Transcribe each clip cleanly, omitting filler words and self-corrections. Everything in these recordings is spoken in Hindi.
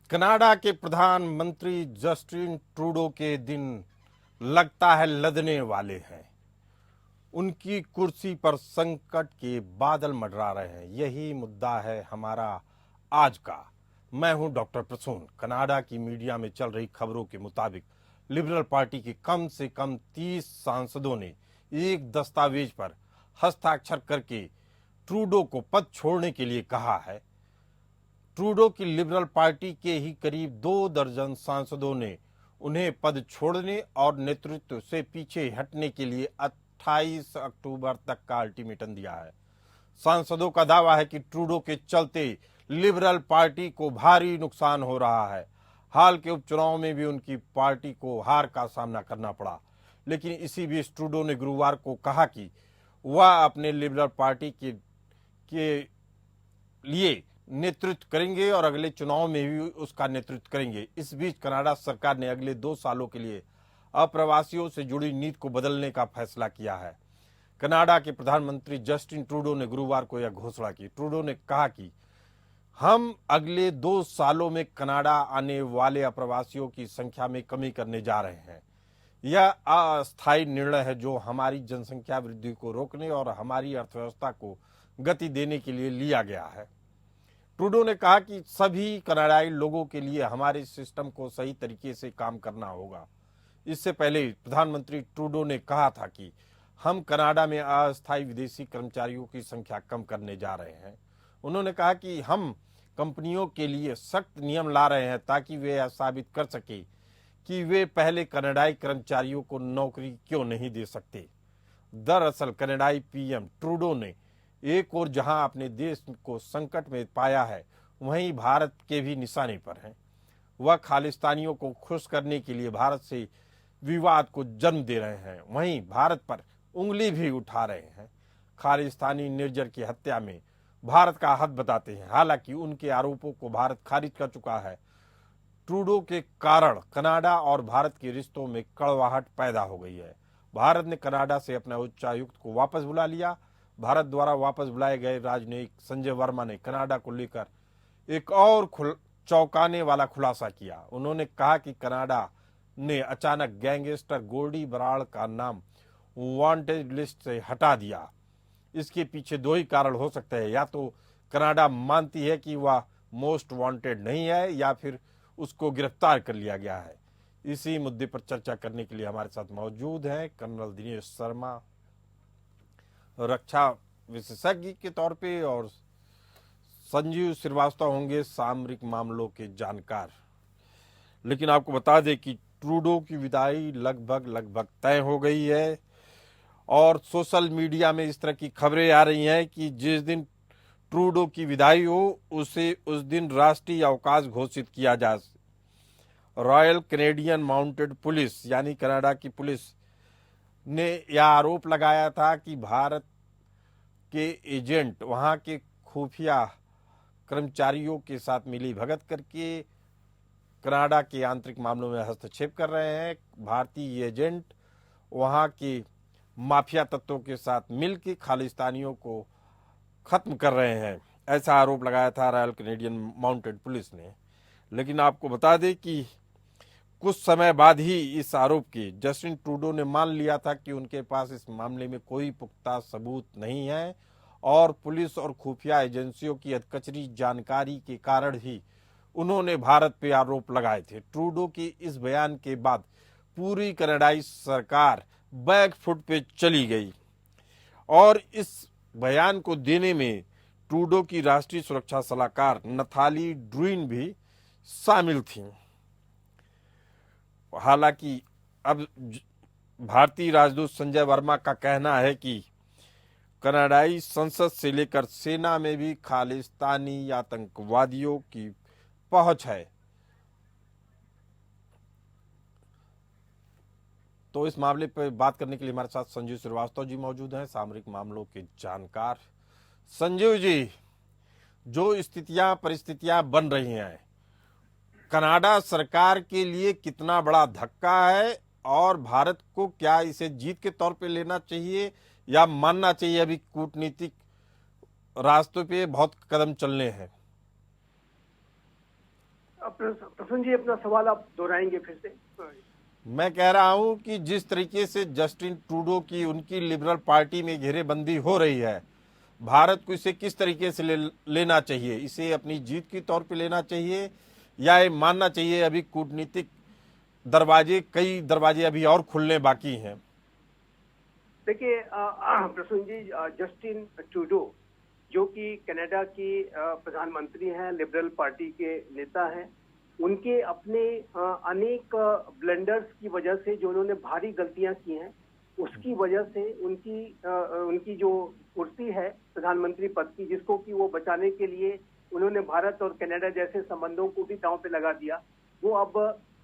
कनाडा के प्रधानमंत्री जस्टिन ट्रूडो के दिन लगता है लदने वाले हैं। उनकी कुर्सी पर संकट के बादल मंडरा रहे हैं। यही मुद्दा है हमारा आज का। मैं हूं डॉक्टर प्रसून। कनाडा की मीडिया में चल रही खबरों के मुताबिक लिबरल पार्टी के कम से कम 30 सांसदों ने एक दस्तावेज पर हस्ताक्षर करके ट्रूडो को पद छोड़ने के लिए कहा है। ट्रूडो की लिबरल पार्टी के ही करीब 2 दर्जन सांसदों ने उन्हें पद छोड़ने और नेतृत्व से पीछे हटने के लिए 28 अक्टूबर तक का अल्टीमेटम दिया है। सांसदों का दावा है कि ट्रूडो के चलते लिबरल पार्टी को भारी नुकसान हो रहा है। हाल के उपचुनाव में भी उनकी पार्टी को हार का सामना करना पड़ा, लेकिन इसी बीच ट्रूडो ने गुरुवार को कहा कि वह अपने लिबरल पार्टी के लिए नेतृत्व करेंगे और अगले चुनाव में भी उसका नेतृत्व करेंगे। इस बीच कनाडा सरकार ने अगले 2 सालों के लिए अप्रवासियों से जुड़ी नीति को बदलने का फैसला किया है। कनाडा के प्रधानमंत्री जस्टिन ट्रूडो ने गुरुवार को यह घोषणा की। ट्रूडो ने कहा कि हम अगले 2 सालों में कनाडा आने वाले अप्रवासियों की संख्या में कमी करने जा रहे हैं। यह अस्थायी निर्णय है जो हमारी जनसंख्या वृद्धि को रोकने और हमारी अर्थव्यवस्था को गति देने के लिए लिया गया है। ट्रूडो ने कहा कि सभी कनाडाई लोगों के लिए हमारे सिस्टम को सही तरीके से काम करना होगा। इससे पहले प्रधानमंत्री ट्रूडो ने कहा था कि हम कनाडा में अस्थायी विदेशी कर्मचारियों की संख्या कम करने जा रहे हैं। उन्होंने कहा कि हम कंपनियों के लिए सख्त नियम ला रहे हैं ताकि वे यह साबित कर सके कि वे पहले कनाडाई कर्मचारियों को नौकरी क्यों नहीं दे सकते। दरअसल कनाडाई पीएम ट्रूडो ने एक और जहां अपने देश को संकट में पाया है, वहीं भारत के भी निशाने पर हैं। वह खालिस्तानियों को खुश करने के लिए भारत से विवाद को जन्म दे रहे हैं, वहीं भारत पर उंगली भी उठा रहे हैं। खालिस्तानी निर्जर की हत्या में भारत का हाथ बताते हैं। हालांकि उनके आरोपों को भारत खारिज कर चुका है। ट्रूडो के कारण कनाडा और भारत के रिश्तों में कड़वाहट पैदा हो गई है। भारत ने कनाडा से अपने उच्चायुक्त को वापस बुला लिया। भारत द्वारा वापस बुलाए गए राजनयिक संजय वर्मा ने कनाडा को लेकर एक और चौंकाने वाला खुलासा किया। उन्होंने कहा कि कनाडा ने अचानक गैंगस्टर गोल्डी बराड़ का नाम वांटेड लिस्ट से हटा दिया। इसके पीछे 2 ही कारण हो सकते हैं। या तो कनाडा मानती है कि वह मोस्ट वांटेड नहीं है, या फिर उसको गिरफ्तार कर लिया गया है। इसी मुद्दे पर चर्चा करने के लिए हमारे साथ मौजूद हैं कर्नल दिनेश शर्मा, रक्षा विशेषज्ञ के तौर पे, और संजीव श्रीवास्तव होंगे सामरिक मामलों के जानकार। लेकिन आपको बता दें कि ट्रूडो की विदाई लगभग तय हो गई है और सोशल मीडिया में इस तरह की खबरें आ रही हैं कि जिस दिन ट्रूडो की विदाई हो उस दिन राष्ट्रीय अवकाश घोषित किया जाए। रॉयल कैनेडियन माउंटेड पुलिस यानी कनाडा की पुलिस ने यह आरोप लगाया था कि भारत के एजेंट वहां के खुफिया कर्मचारियों के साथ मिली भगत करके कनाडा के आंतरिक मामलों में हस्तक्षेप कर रहे हैं। भारतीय एजेंट वहां के माफिया तत्वों के साथ मिलकर खालिस्तानियों को खत्म कर रहे हैं, ऐसा आरोप लगाया था रॉयल कैनेडियन माउंटेड पुलिस ने। लेकिन आपको बता दें कि कुछ समय बाद ही इस आरोप के जस्टिन ट्रूडो ने मान लिया था कि उनके पास इस मामले में कोई पुख्ता सबूत नहीं है और पुलिस और खुफिया एजेंसियों की अधकचरी जानकारी के कारण ही उन्होंने भारत पे आरोप लगाए थे। ट्रूडो की इस बयान के बाद पूरी कनाडाई सरकार बैक फुट पे चली गई और इस बयान को देने में ट्रूडो की राष्ट्रीय सुरक्षा सलाहकार नथाली ड्रूइन भी शामिल थीं। हालांकि अब भारतीय राजदूत संजय वर्मा का कहना है कि कनाडाई संसद से लेकर सेना में भी खालिस्तानी आतंकवादियों की पहुंच है। तो इस मामले पर बात करने के लिए हमारे साथ संजीव श्रीवास्तव जी मौजूद हैं, सामरिक मामलों के जानकार। संजीव जी, जो परिस्थितियां बन रही हैं, कनाडा सरकार के लिए कितना बड़ा धक्का है और भारत को क्या इसे जीत के तौर पे लेना चाहिए या मानना चाहिए अभी कूटनीतिक रास्तों पे बहुत कदम चलने हैं? प्रसन्न जी, अपना सवाल आप दोहराएंगे फिर से? मैं कह रहा हूं कि जिस तरीके से जस्टिन ट्रूडो की उनकी लिबरल पार्टी में घेरेबंदी हो रही है, भारत को इसे किस तरीके से लेना चाहिए? इसे अपनी जीत के तौर पे लेना चाहिए या ये मानना चाहिए अभी कूटनीतिक कई दरवाजे अभी और खुलने बाकी हैं? देखिए प्रसून जी, जस्टिन ट्रूडो जो कि कनाडा की प्रधानमंत्री हैं, लिबरल पार्टी के नेता हैं, उनके अपने अनेक ब्लंडर्स की वजह से, जो उन्होंने भारी गलतियां की हैं, उसकी वजह से उनकी जो कुर्सी है प्रधानमंत्री पद की, जिसको कि वो बचाने के लिए उन्होंने भारत और कनाडा जैसे संबंधों को भी दांव पे लगा दिया, वो अब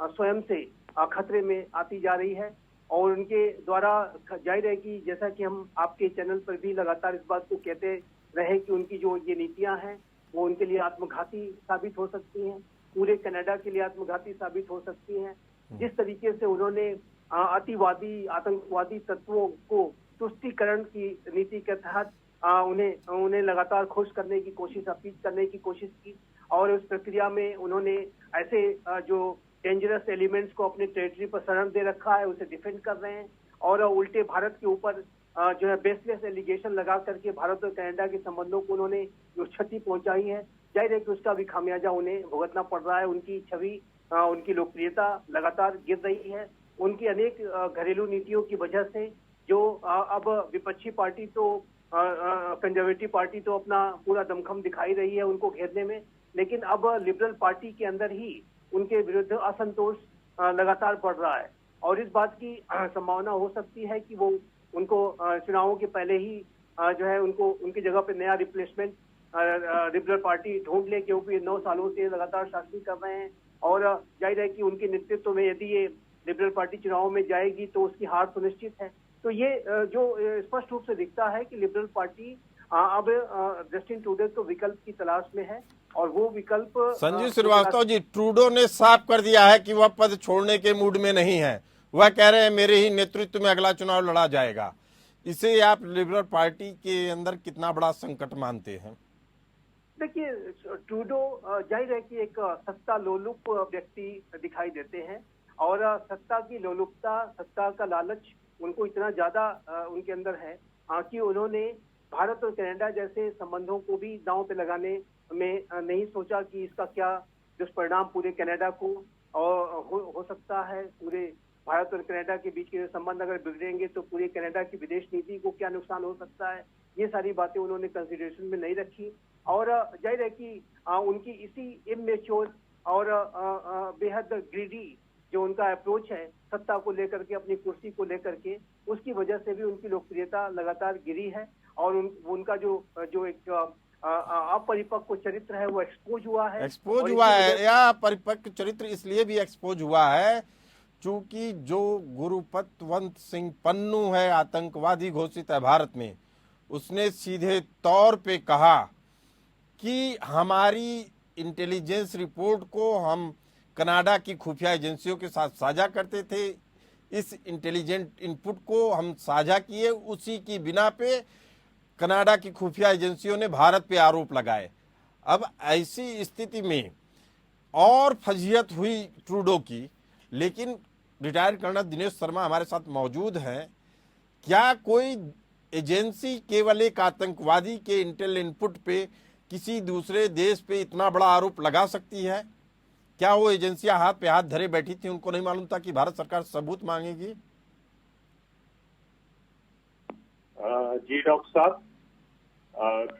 स्वयं से खतरे में आती जा रही है। और उनके द्वारा जाहिर है कि जैसा कि हम आपके चैनल पर भी लगातार इस बात को कहते रहे कि उनकी जो ये नीतियां हैं वो उनके लिए आत्मघाती साबित हो सकती हैं, पूरे कनाडा के लिए आत्मघाती साबित हो सकती हैं। जिस तरीके से उन्होंने अतिवादी आतंकवादी तत्वों को तुष्टीकरण की नीति के तहत उन्हें लगातार खुश करने की कोशिश, अपील करने की कोशिश की, और उस प्रक्रिया में उन्होंने ऐसे जो डेंजरस एलिमेंट्स को अपने टेरिटरी पर शरण दे रखा है, उसे डिफेंड कर रहे हैं, और उल्टे भारत के ऊपर जो है बेसलेस एलिगेशन लगा करके भारत और कनाडा के संबंधों को उन्होंने जो क्षति पहुंचाई है, जाहिर है कि उसका भी खामियाजा उन्हें भुगतना पड़ रहा है। उनकी छवि, उनकी लोकप्रियता लगातार गिर रही है। उनकी अनेक घरेलू नीतियों की वजह से जो अब विपक्षी पार्टी तो कंजर्वेटिव पार्टी तो अपना पूरा दमखम दिखाई रही है उनको घेरने में, लेकिन अब लिबरल पार्टी के अंदर ही उनके विरुद्ध असंतोष लगातार बढ़ रहा है, और इस बात की संभावना हो सकती है कि वो उनको चुनावों के पहले ही जो है उनको उनकी जगह पे नया रिप्लेसमेंट लिबरल पार्टी ढूंढ ले, क्योंकि 9 सालों से लगातार शासन कर रहे हैं, और जाहिर है कि उनके नेतृत्व में यदि ये लिबरल पार्टी चुनाव में जाएगी तो उसकी हार सुनिश्चित है। तो ये जो स्पष्ट रूप से दिखता है कि लिबरल पार्टी अब जस्टिन ट्रूडो के विकल्प की तलाश में है, और वो विकल्प संजीव श्रीवास्तव जी, ट्रूडो ने साफ कर दिया है कि वह पद छोड़ने के मूड में नहीं है। वह कह रहे हैं मेरे ही नेतृत्व में अगला चुनाव लड़ा जाएगा। इसे आप लिबरल पार्टी के अंदर कितना बड़ा संकट मानते हैं? देखिए, ट्रूडो जाहिर है कि एक सत्ता लोलुप व्यक्ति दिखाई देते हैं, और सत्ता की लोलुपता, सत्ता का लालच उनको इतना ज्यादा उनके अंदर है कि उन्होंने भारत और कनाडा जैसे संबंधों को भी दांव पे लगाने में नहीं सोचा कि इसका क्या दुष्परिणाम पूरे कनाडा को और हो सकता है। पूरे भारत और कनाडा के बीच के संबंध अगर बिगड़ेंगे तो पूरे कनाडा की विदेश नीति को क्या नुकसान हो सकता है, ये सारी बातें उन्होंने कंसिडरेशन में नहीं रखी। और जाहिर है कि उनकी इसी इमेच्योर और बेहद ग्रीडी जो उनका अप्रोच है सत्ता को लेकर के, अपनी कुर्सी को लेकर के, उसकी वजह से भी उनकी लोकप्रियता लगातार गिरी है, और उनका जो एक अपरिपक्व चरित्र है वो एक्सपोज हुआ है। या परिपक्व चरित्र इसलिए भी एक्सपोज हुआ है क्योंकि जो गुरुपतवंत सिंह पन्नू है, आतंकवादी घोषित है भारत में, उसने सीधे तौर पे कहा कि हमारी इंटेलिजेंस रिपोर्ट को हम कनाडा की खुफिया एजेंसियों के साथ साझा करते थे, इस इंटेलिजेंट इनपुट को हम साझा किए, उसी की बिना पे कनाडा की खुफिया एजेंसियों ने भारत पे आरोप लगाए। अब ऐसी स्थिति में और फजीहत हुई ट्रूडो की, लेकिन रिटायर्ड कर्नल दिनेश शर्मा हमारे साथ मौजूद हैं। क्या कोई एजेंसी केवल एक आतंकवादी के इंटेल इनपुट पे किसी दूसरे देश पे इतना बड़ा आरोप लगा सकती है? क्या वो एजेंसियां हाथ पे हाथ धरे बैठी थी, उनको नहीं मालूम था कि भारत सरकार सबूत मांगेगी? जी डॉक्टर साहब,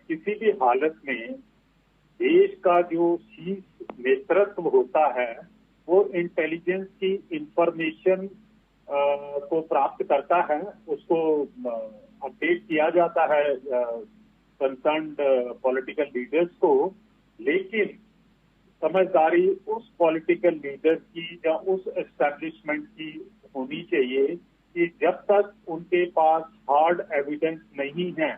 किसी भी हालत में देश का जो शीर्ष नेतृत्व होता है वो इंटेलिजेंस की इंफॉर्मेशन को प्राप्त करता है, उसको अपडेट किया जाता है कंसर्न्ड पॉलिटिकल लीडर्स को, लेकिन समझदारी उस पॉलिटिकल लीडर्स की या उस एस्टेब्लिशमेंट की होनी चाहिए कि जब तक उनके पास हार्ड एविडेंस नहीं है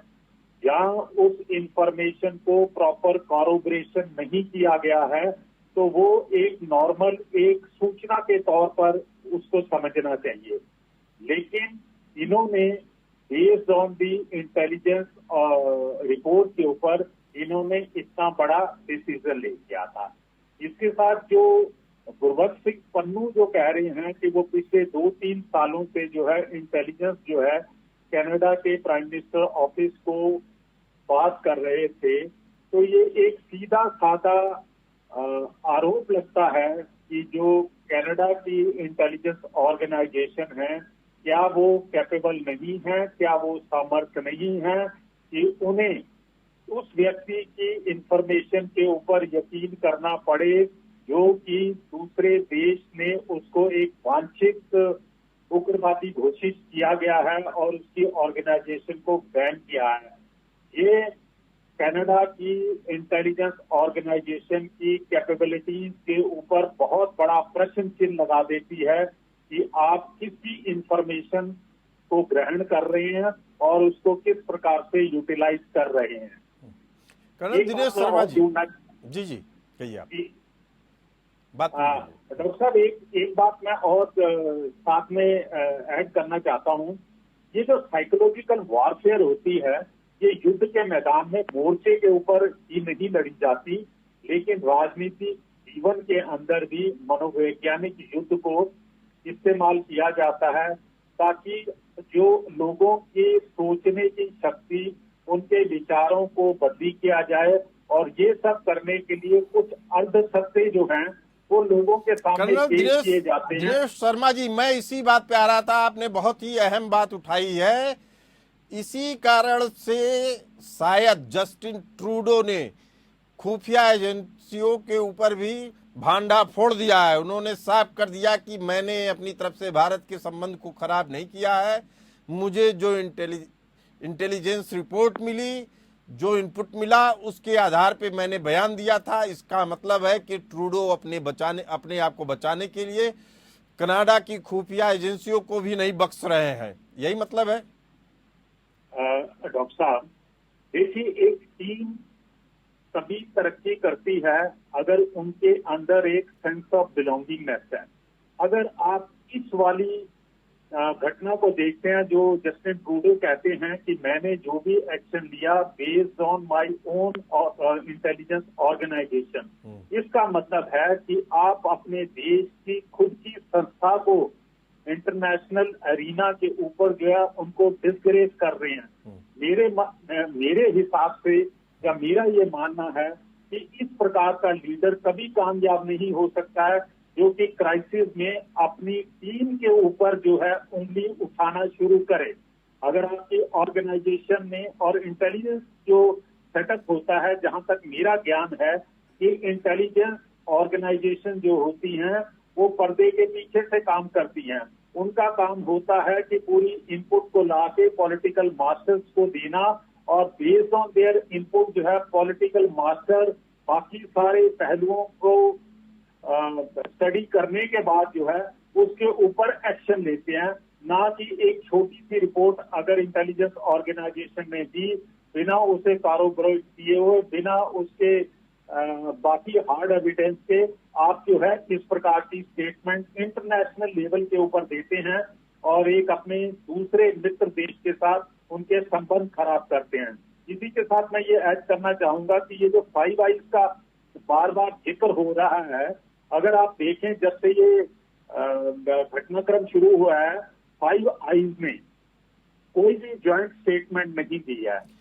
या उस इंफॉर्मेशन को प्रॉपर कॉरोबरेशन नहीं किया गया है तो वो एक नॉर्मल एक सूचना के तौर पर उसको समझना चाहिए। लेकिन इन्होंने based on the intelligence report के ऊपर इन्होंने इतना बड़ा डिसीजन ले लिया था। इसके साथ जो गुरबख्श सिंह पन्नू जो कह रहे हैं कि वो पिछले 2-3 सालों से जो है इंटेलिजेंस जो है कनाडा के प्राइम मिनिस्टर ऑफिस को बात कर रहे थे, तो ये एक सीधा साधा आरोप लगता है कि जो कनाडा की इंटेलिजेंस ऑर्गेनाइजेशन है, क्या वो कैपेबल नहीं है, क्या वो सामर्थ्य नहीं है कि उन्हें उस व्यक्ति की इंफॉर्मेशन के ऊपर यकीन करना पड़े जो कि दूसरे देश ने उसको एक वांछित उग्रवादी घोषित किया गया है और उसकी ऑर्गेनाइजेशन को बैन किया है। ये कनाडा की इंटेलिजेंस ऑर्गेनाइजेशन की कैपेबिलिटीज के ऊपर बहुत बड़ा प्रश्न चिन्ह लगा देती है कि आप किस भी इंफॉर्मेशन को ग्रहण कर रहे हैं और उसको किस प्रकार से यूटिलाइज कर रहे हैं। कर्नल दिनेश शर्मा जी जी कहिए आप बात। डॉक्टर साहब एक बात मैं और साथ में ऐड करना चाहता हूं। ये जो साइकोलॉजिकल वॉरफेयर होती है, ये युद्ध के मैदान में मोर्चे के ऊपर ही नहीं लड़ी जाती, लेकिन राजनीतिक जीवन के अंदर भी मनोवैज्ञानिक युद्ध को इस्तेमाल किया जाता है ताकि जो लोगों की सोचने की शक्ति, उनके विचारों को बदली किया जाए। और ये सब करने के लिए कुछ अर्ध सत्य जो हैं वो लोगों के सामने पेश किए जाते हैं। दिनेश शर्मा जी, मैं इसी बात पे आ रहा था, आपने बहुत ही अहम बात उठाई है। इसी कारण से शायद जस्टिन ट्रूडो ने खुफिया एजेंसियों के ऊपर भी भांडा फोड़ दिया है। उन्होंने साफ कर दिया कि मैंने अपनी तरफ से भारत के संबंध को खराब नहीं किया है। मुझे जो इंटेलिजेंस रिपोर्ट मिली, जो इनपुट मिला, उसके आधार पे मैंने बयान दिया था। इसका मतलब है कि ट्रूडो अपने आप को बचाने के लिए कनाडा की खुफिया एजेंसियों को भी नहीं बख्श रहे हैं, यही मतलब है। डॉक्टर साहब देखिए, एक टीम तभी तरक्की करती है अगर उनके अंदर एक सेंस ऑफ बिलोंगिंगनेस है। अगर आप इस वाली घटना को देखते हैं जो जस्टिन ट्रूडो कहते हैं कि मैंने जो भी एक्शन लिया based on my own intelligence organisation, इसका मतलब है कि आप अपने देश की खुद की संस्था को इंटरनेशनल अरीना के ऊपर जो है उनको डिस्करेज कर रहे हैं। मेरे हिसाब से या मेरा ये मानना है कि इस प्रकार का लीडर कभी कामयाब नहीं हो सकता है जो कि क्राइसिस में अपनी टीम के ऊपर जो है उंगली उठाना शुरू करे। अगर आपकी ऑर्गेनाइजेशन में और इंटेलिजेंस जो सेटअप होता है, जहां तक मेरा ज्ञान है कि इंटेलिजेंस ऑर्गेनाइजेशन जो होती हैं वो पर्दे के पीछे से काम करती हैं। उनका काम होता है कि पूरी इनपुट को लाके पॉलिटिकल मास्टर्स को देना और बेस्ड ऑन देयर इनपुट जो है पॉलिटिकल मास्टर बाकी सारे पहलुओं को स्टडी करने के बाद जो है उसके ऊपर एक्शन लेते हैं। ना कि एक छोटी सी रिपोर्ट अगर इंटेलिजेंस ऑर्गेनाइजेशन ने दी, बिना उसे कारोबार किए हुए, बिना उसके बाकी हार्ड एविडेंस के आप जो है इस प्रकार की स्टेटमेंट इंटरनेशनल लेवल के ऊपर देते हैं और एक अपने दूसरे मित्र देश के साथ उनके संबंध खराब करते हैं। इसी के साथ मैं ये ऐड करना चाहूंगा कि ये जो 5 आइज का बार बार जिक्र हो रहा है, अगर आप देखें जब से ये घटनाक्रम शुरू हुआ है, 5 आइज ने कोई भी ज्वाइंट स्टेटमेंट नहीं दिया है।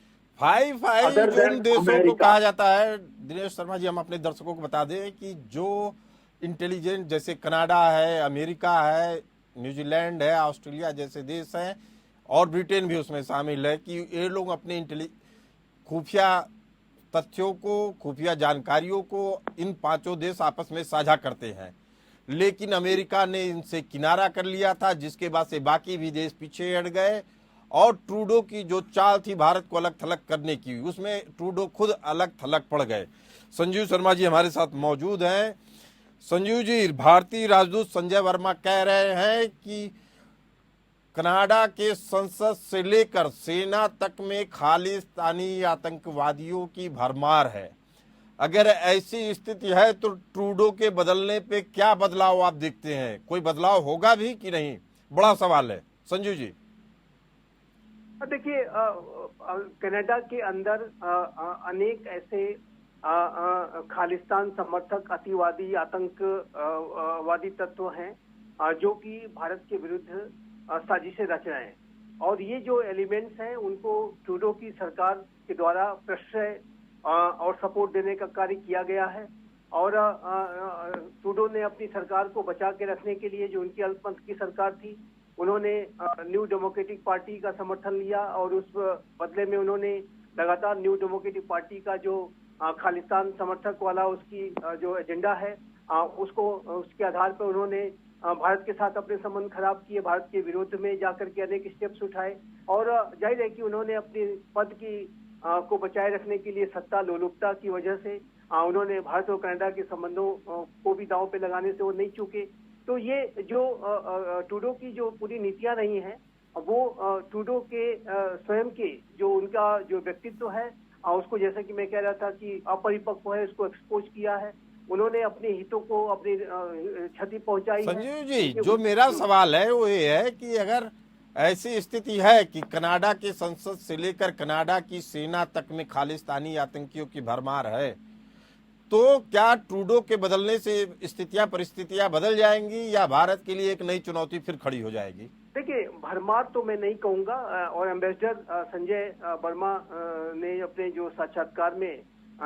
5 आइज उन देशों को कहा जाता है, दिनेश शर्मा जी हम अपने दर्शकों को बता दें कि जो इंटेलिजेंस जैसे कनाडा है, अमेरिका है, न्यूजीलैंड है, ऑस्ट्रेलिया जैसे देश हैं और ब्रिटेन भी उसमें शामिल है कि ये लोग अपने खुफिया तथ्यों को, खुफिया जानकारियों को इन 5 देश आपस में साझा करते हैं। लेकिन अमेरिका ने इनसे किनारा कर लिया था, जिसके बाद से बाकी भी देश पीछे हट गए और ट्रूडो की जो चाल थी भारत को अलग थलग करने की, उसमें ट्रूडो खुद अलग थलग पड़ गए। संजीव शर्मा जी हमारे साथ मौजूद हैं। संजीव जी, भारतीय राजदूत संजय वर्मा कह रहे हैं कि कनाडा के संसद से लेकर सेना तक में खालिस्तानी आतंकवादियों की भरमार है। अगर ऐसी स्थिति है तो ट्रूडो के बदलने पे क्या बदलाव आप देखते हैं? कोई बदलाव होगा भी कि नहीं? बड़ा सवाल है संजीव जी। देखिए, कनाडा के अंदर अनेक ऐसे खालिस्तान समर्थक अतिवादी आतंकवादी तत्व हैं जो कि भारत के विरुद्ध साजिशें रच रहे हैं। और ये जो एलिमेंट्स हैं उनको ट्रूडो की सरकार के द्वारा प्रश्रय और सपोर्ट देने का कार्य किया गया है। और ट्रूडो ने अपनी सरकार को बचा के रखने के लिए, जो उनकी अल्पमत की सरकार थी, उन्होंने न्यू डेमोक्रेटिक पार्टी का समर्थन लिया और उस बदले में उन्होंने लगातार न्यू डेमोक्रेटिक पार्टी का जो खालिस्तान समर्थक वाला उसकी जो एजेंडा है उसके आधार पर उन्होंने भारत के साथ अपने संबंध खराब किए, भारत के विरोध में जाकर के अनेक स्टेप्स उठाए। और जाहिर है कि उन्होंने अपने पद की को बचाए रखने के लिए सत्ता लोलुपता की वजह से उन्होंने भारत और कनाडा के संबंधों को भी दांव पे लगाने से वो नहीं चूके। तो ये जो ट्रूडो की जो पूरी नीतियां रही हैं वो ट्रूडो के स्वयं के जो उनका जो व्यक्तित्व है उसको, जैसा कि मैं कह रहा था कि अपरिपक्व है, उसको एक्सपोज किया है। उन्होंने अपने हितों को अपनी क्षति पहुंचाई है। संजीव जी, जो मेरा सवाल है वो ये है कि अगर ऐसी स्थिति है कि कनाडा के संसद से लेकर कनाडा की सेना तक में खालिस्तानी आतंकियों की भरमार है, तो क्या ट्रूडो के बदलने से परिस्थितियां बदल जाएंगी या भारत के लिए एक नई चुनौती फिर खड़ी हो जाएगी? देखिए, भरमार तो मैं नहीं कहूंगा। और एम्बेसडर संजय वर्मा ने अपने जो साक्षात्कार में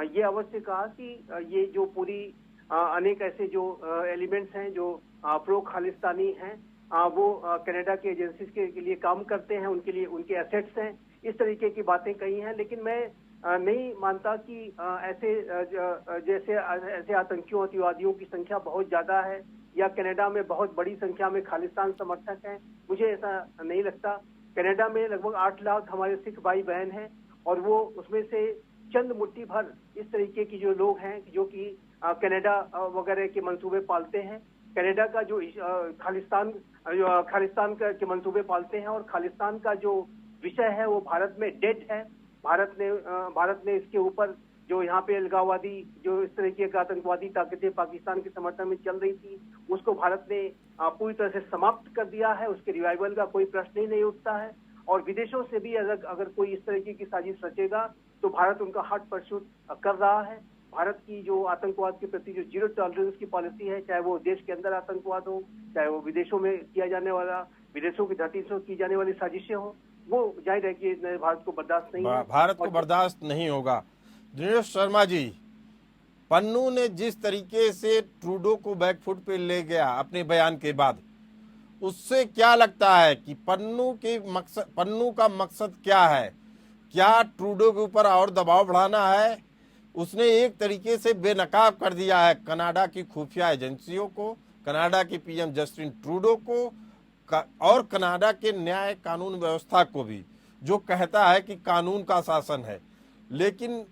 ये अवश्य कहा कि ये जो पूरी अनेक ऐसे जो एलिमेंट्स हैं जो प्रो खालिस्तानी हैं वो कनाडा के एजेंसीज के लिए काम करते हैं, उनके लिए उनके एसेट्स हैं, इस तरीके की बातें कही हैं। लेकिन मैं नहीं मानता कि ऐसे आतंकियों अतिवादियों की संख्या बहुत ज्यादा है या कनाडा में बहुत बड़ी संख्या में खालिस्तान समर्थक हैं। मुझे ऐसा नहीं लगता। कनाडा में लगभग 8 लाख हमारे सिख भाई बहन हैं और वो उसमें से चंद मुट्ठी भर इस तरीके की जो लोग हैं जो कि कनाडा वगैरह के मंसूबे पालते हैं। कनाडा का जो खालिस्तान के मंसूबे पालते हैं और खालिस्तान का जो विषय है वो भारत में डेड है। भारत ने इसके ऊपर जो यहाँ पे अलगाववादी जो इस तरीके का आतंकवादी ताकतें पाकिस्तान के समर्थन में चल रही थी उसको भारत ने पूरी तरह से समाप्त कर दिया है। उसके रिवाइवल का कोई प्रश्न ही नहीं उठता है। और विदेशों से भी अगर कोई इस तरीके की साजिश रचेगा तो भारत उनका हॉट परस्यूट कर रहा है। भारत की जो आतंकवाद के प्रति जो जीरो टॉलरेंस की पॉलिसी है, चाहे वो देश के अंदर आतंकवाद हो, चाहे वो विदेशों में किया जाने वाला, विदेशों की धरती से की जाने वाली साजिशें हो, वो जाहिर है कि भारत को बर्दाश्त नहीं है। भारत को बर्दाश्त नहीं होगा। दिनेश शर्मा जी, पन्नू ने जिस तरीके से ट्रूडो को बैकफुट पे ले गया अपने बयान के बाद, उससे क्या लगता है कि पन्नू का मकसद क्या है? क्या ट्रूडो के ऊपर और दबाव बढ़ाना है? उसने एक तरीके से बेनकाब कर दिया है कनाडा की खुफिया एजेंसियों को, कनाडा के पीएम जस्टिन ट्रूडो को और कनाडा के न्याय कानून व्यवस्था को भी, जो कहता है कि कानून का शासन है। लेकिन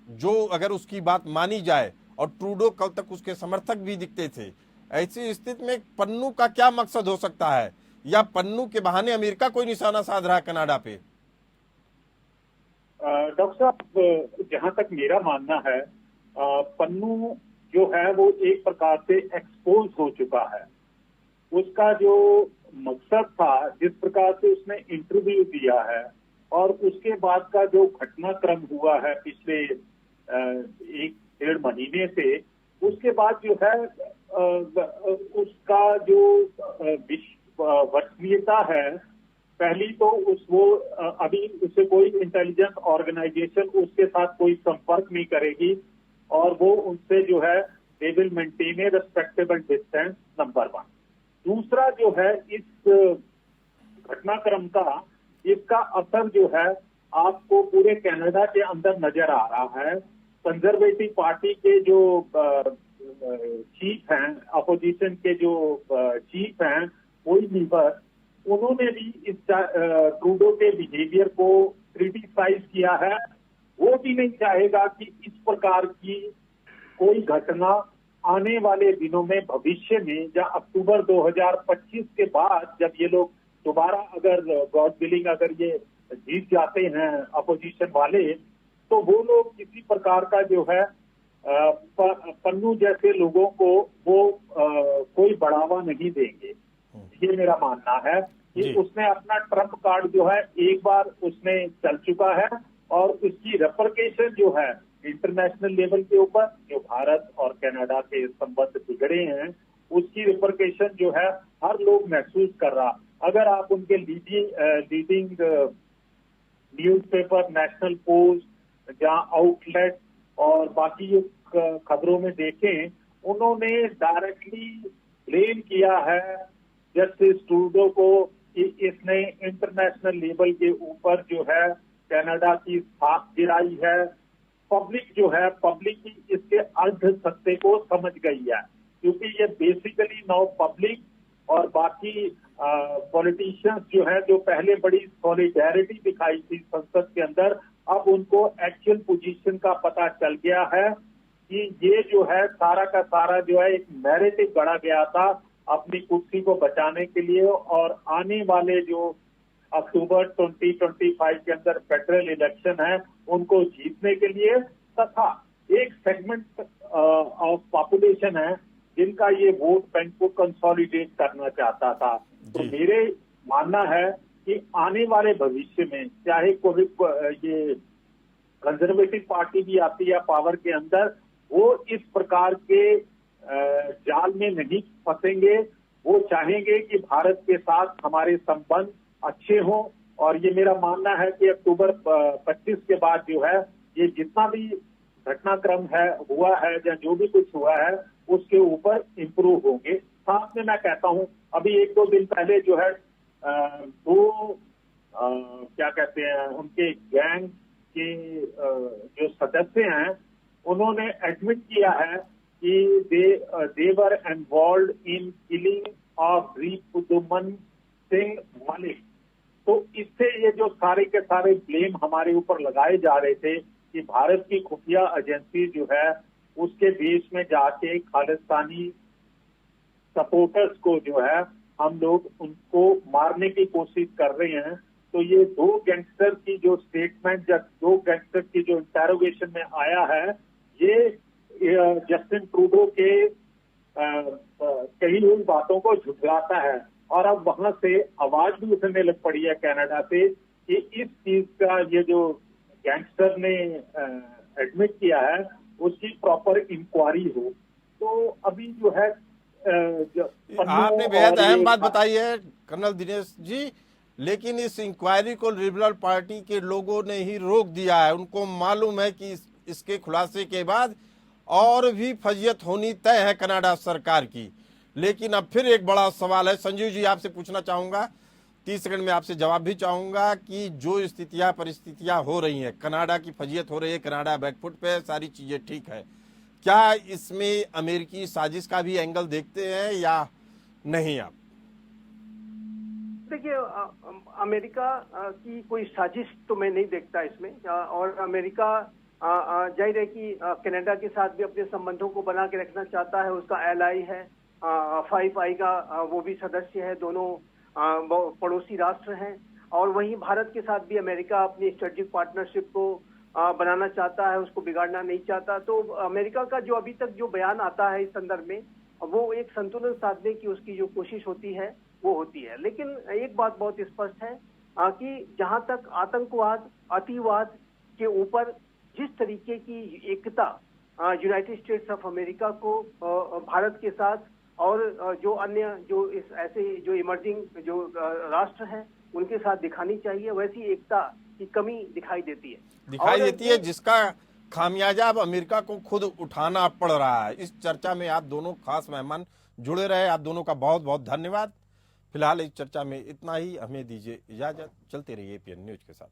जो अगर उसकी बात मानी जाए, और ट्रूडो कल तक उसके समर्थक भी दिखते थे, ऐसी स्थिति में पन्नू का क्या मकसद हो सकता है? या पन्नू के बहाने अमेरिका कोई निशाना साध रहा है कनाडा पे? डॉक्टर साहब, जहां तक मेरा मानना है, पन्नू जो है वो एक प्रकार से एक्सपोज हो चुका है। उसका जो मकसद था, जिस प्रकार से उसने इंटरव्यू दिया है और उसके बाद का जो घटनाक्रम हुआ है पिछले 1-1.5 महीने से, उसके बाद जो है उसका जो विश्वसनीयता है, पहली तो अभी उसे कोई इंटेलिजेंस ऑर्गेनाइजेशन उसके साथ कोई संपर्क नहीं करेगी और वो उनसे जो है they will maintain A respectable distance, number 1। दूसरा जो है, इस घटनाक्रम का इसका असर जो है आपको पूरे कनाडा के अंदर नजर आ रहा है। कंजर्वेटिव पार्टी के जो चीफ हैं, अपोजिशन के जो चीफ हैं, कोई लीडर, उन्होंने भी इस ट्रूडो के बिहेवियर को क्रिटिसाइज किया है। वो भी नहीं चाहेगा कि इस प्रकार की कोई घटना आने वाले दिनों में, भविष्य में, या अक्टूबर 2025 के बाद जब ये लोग दोबारा अगर गॉड विलिंग अगर ये जीत जाते हैं अपोजिशन वाले, तो वो लोग किसी प्रकार का जो है पन्नू जैसे लोगों को वो कोई बढ़ावा नहीं देंगे। ये मेरा मानना है कि उसने अपना ट्रम्प कार्ड जो है एक बार उसने चल चुका है और उसकी रेपरकेशन जो है इंटरनेशनल लेवल के ऊपर जो भारत और कनाडा के संबंध बिगड़े हैं उसकी रिपरकेशन जो है हर लोग महसूस कर रहा। अगर आप उनके लीडिंग न्यूज़पेपर, नेशनल पोस्ट, जहां आउटलेट और बाकी जो खबरों में देखें, उन्होंने डायरेक्टली ब्लेम किया है जस्टिस ट्रूडो को कि इसने इंटरनेशनल लेवल के ऊपर जो है कनाडा की साख गिराई है। पब्लिक इसके अर्ध सत्य को समझ गई है, क्योंकि ये बेसिकली नाउ पब्लिक और बाकी पॉलिटिशियंस जो है जो पहले बड़ी सॉलिडेरिटी दिखाई थी संसद के अंदर, अब उनको एक्चुअल पोजीशन का पता चल गया है कि ये जो है सारा का सारा जो है एक नैरेटिव गढ़ा गया था अपनी कुर्सी को बचाने के लिए और आने वाले जो अक्टूबर 2025 के अंदर फेडरल इलेक्शन है उनको जीतने के लिए, तथा एक सेगमेंट ऑफ पॉपुलेशन है जिनका ये वोट बैंक को कंसोलिडेट करना चाहता था। तो मेरे मानना है कि आने वाले भविष्य में चाहे कोई ये कंजर्वेटिव पार्टी भी आती है पावर के अंदर, वो इस प्रकार के जाल में नहीं फंसेंगे। वो चाहेंगे कि भारत के साथ हमारे संबंध अच्छे हों, और ये मेरा मानना है कि अक्टूबर 25 के बाद जो है ये जितना भी घटनाक्रम है हुआ है या जो भी कुछ हुआ है उसके ऊपर इम्प्रूव होंगे। साथ में मैं कहता हूं अभी 1-2 दिन पहले जो है क्या कहते हैं उनके गैंग के जो सदस्य हैं उन्होंने एडमिट किया है कि they were involved in killing of Ripudaman Singh Malik. तो इससे ये जो सारे के सारे ब्लेम हमारे ऊपर लगाए जा रहे थे कि भारत की खुफिया एजेंसी जो है उसके देश में जाके खालिस्तानी सपोर्टर्स को जो है हम लोग उनको मारने की कोशिश कर रहे हैं। तो ये 2 गैंगस्टर की जो स्टेटमेंट या 2 गैंगस्टर की जो इंटेरोगेशन में आया है, ये जस्टिन ट्रूडो के कही हुई बातों को झुठलाता है। और अब वहां से आवाज भी उठने लग पड़ी है कनाडा से कि इस चीज का ये जो गैंगस्टर ने एडमिट किया है उसकी प्रॉपर इंक्वायरी हो। तो अभी जो है आपने बेहद अहम बात बताई है कर्नल दिनेश जी, लेकिन इस इंक्वायरी को लिबरल पार्टी के लोगों ने ही रोक दिया है। उनको मालूम है कि इसके खुलासे के बाद और भी फजियत होनी तय है कनाडा सरकार की। लेकिन अब फिर एक बड़ा सवाल है, संजीव जी आपसे पूछना चाहूंगा, 30 सेकंड में आपसे जवाब भी चाहूंगा कि जो स्थितियां परिस्थितियां हो रही हैं, कनाडा की फजियत हो रही है, कनाडा बैकफुट पे है, सारी चीजें ठीक है, क्या इसमें अमेरिकी साजिश का भी एंगल देखते हैं या नहीं आप? देखिए, अमेरिका की कोई साजिश तो मैं नहीं देखता इसमें। और अमेरिका जाहिर है कि कनाडा के साथ भी अपने संबंधों को बना के रखना चाहता है, उसका एलाई है, 5 आई का वो भी सदस्य है, दोनों पड़ोसी राष्ट्र हैं। और वहीं भारत के साथ भी अमेरिका अपनी स्ट्रेटेजिक पार्टनरशिप को बनाना चाहता है, उसको बिगाड़ना नहीं चाहता। तो अमेरिका का जो अभी तक जो बयान आता है इस संदर्भ में, वो एक संतुलन साधने की उसकी जो कोशिश होती है वो होती है। लेकिन एक बात बहुत स्पष्ट है कि जहां तक आतंकवाद, अतिवाद के ऊपर जिस तरीके की एकता यूनाइटेड स्टेट्स ऑफ अमेरिका को भारत के साथ और जो अन्य जो इस ऐसे जो इमर्जिंग जो राष्ट्र हैं उनके साथ दिखानी चाहिए, वैसी एकता की कमी दिखाई देती है, जिसका खामियाजा अब अमेरिका को खुद उठाना पड़ रहा है। इस चर्चा में आप दोनों खास मेहमान जुड़े रहे, आप दोनों का बहुत बहुत धन्यवाद। फिलहाल इस चर्चा में इतना ही, हमें दीजिए इजाजत, चलते रहिए एपीएन न्यूज के साथ।